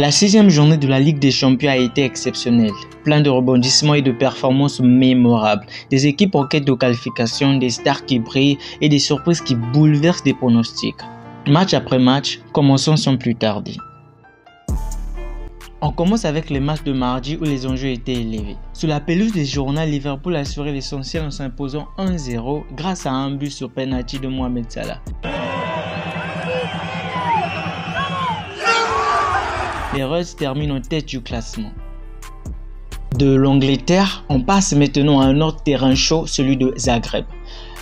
La 6e journée de la Ligue des Champions a été exceptionnelle, plein de rebondissements et de performances mémorables, des équipes en quête de qualification, des stars qui brillent et des surprises qui bouleversent des pronostics. Match après match, commençons sans plus tarder. On commence avec les matchs de mardi où les enjeux étaient élevés. Sur la pelouse des Girondins, Liverpool a assuré l'essentiel en s'imposant 1-0 grâce à un but sur penalty de Mohamed Salah. Les Reds terminent en tête du classement. De l'Angleterre, on passe maintenant à un autre terrain chaud, celui de Zagreb.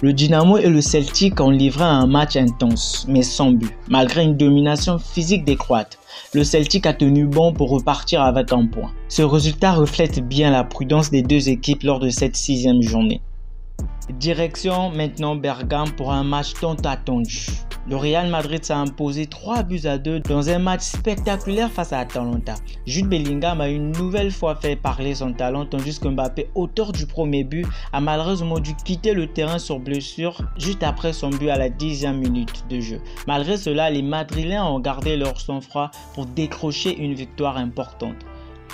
Le Dynamo et le Celtic ont livré un match intense, mais sans but, malgré une domination physique des Croates. Le Celtic a tenu bon pour repartir avec un point. Ce résultat reflète bien la prudence des deux équipes lors de cette 6e journée. Direction maintenant Bergame pour un match tant attendu. Le Real Madrid s'est imposé 3-2 dans un match spectaculaire face à Atalanta. Jude Bellingham a une nouvelle fois fait parler son talent tandis que Mbappé, auteur du premier but, a malheureusement dû quitter le terrain sur blessure juste après son but à la 10e minute de jeu. Malgré cela, les Madrilèns ont gardé leur sang-froid pour décrocher une victoire importante.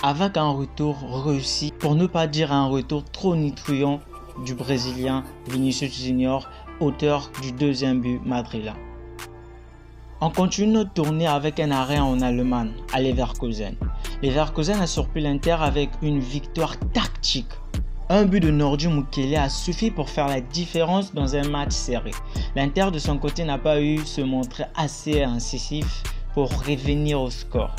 Avec un retour réussi, pour ne pas dire un retour tonitruant du Brésilien Vinicius Junior, auteur du 2e but madrilène. On continue notre tournée avec un arrêt en Allemagne, à Leverkusen. Leverkusen a surpris l'Inter avec une victoire tactique. Un but de Nordi Mukiele a suffi pour faire la différence dans un match serré. L'Inter de son côté n'a pas eu se montrer assez incisif pour revenir au score.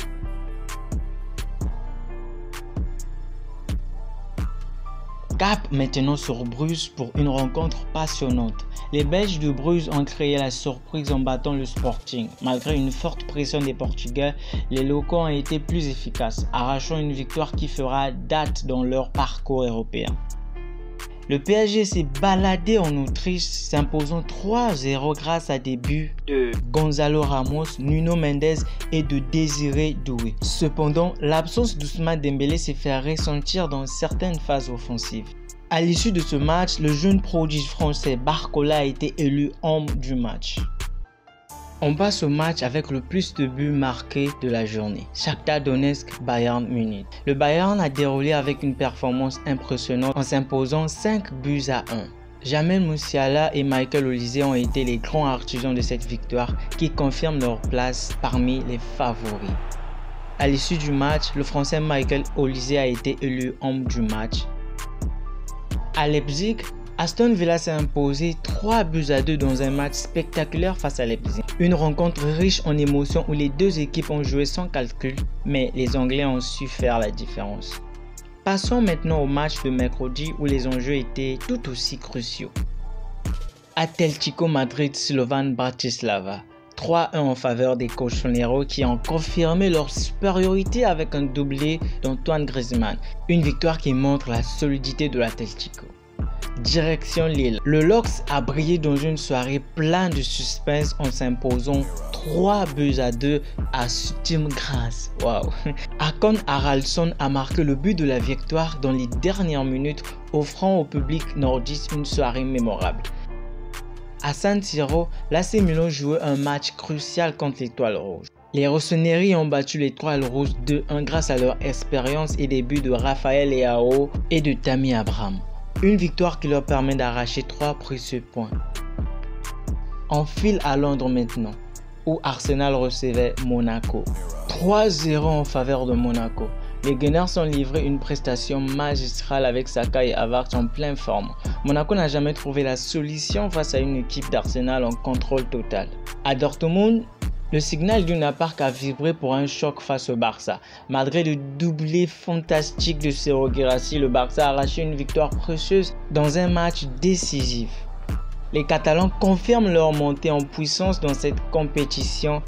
Cap maintenant sur Bruges pour une rencontre passionnante. Les Belges de Bruges ont créé la surprise en battant le Sporting. Malgré une forte pression des Portugais, les locaux ont été plus efficaces, arrachant une victoire qui fera date dans leur parcours européen. Le PSG s'est baladé en Autriche, s'imposant 3-0 grâce à des buts de Gonzalo Ramos, Nuno Mendes et de Désiré Doué. Cependant, l'absence d'Ousmane Dembélé s'est fait ressentir dans certaines phases offensives. À l'issue de ce match, le jeune prodige français Barcola a été élu homme du match. On passe au match avec le plus de buts marqués de la journée. Shakhtar Donetsk Bayern Munich. Le Bayern a déroulé avec une performance impressionnante en s'imposant 5-1. Jamel Musiala et Michael Olise ont été les grands artisans de cette victoire qui confirment leur place parmi les favoris. À l'issue du match, le français Michael Olise a été élu homme du match. À Leipzig, Aston Villa s'est imposé 3-2 dans un match spectaculaire face à Leipzig. Une rencontre riche en émotions où les deux équipes ont joué sans calcul, mais les Anglais ont su faire la différence. Passons maintenant au match de mercredi où les enjeux étaient tout aussi cruciaux. Atlético Madrid Slovan Bratislava. 3-1 en faveur des Colchoneros qui ont confirmé leur supériorité avec un doublé d'Antoine Griezmann. Une victoire qui montre la solidité de l'Atlético. Direction Lille. Le Lox a brillé dans une soirée pleine de suspense en s'imposant 3-2 à Sturm Graz. Wow. Akon Haraldsson a marqué le but de la victoire dans les dernières minutes, offrant au public nordiste une soirée mémorable. À San Siro, l'AC Milan jouait un match crucial contre l'Étoile Rouge. Les Rossoneri ont battu l'Étoile Rouge 2-1 grâce à leur expérience et des buts de Raphaël Leao et de Tammy Abraham. Une victoire qui leur permet d'arracher 3 précieux points. On file à Londres maintenant, où Arsenal recevait Monaco. 3-0 en faveur de Monaco. Les Gunners ont livré une prestation magistrale avec Saka et Havertz en pleine forme. Monaco n'a jamais trouvé la solution face à une équipe d'Arsenal en contrôle total. À Dortmund, le signal d'Iduna Park a vibré pour un choc face au Barça. Malgré le doublé fantastique de Serhou Guirassy, le Barça a arraché une victoire précieuse dans un match décisif. Les Catalans confirment leur montée en puissance dans cette compétition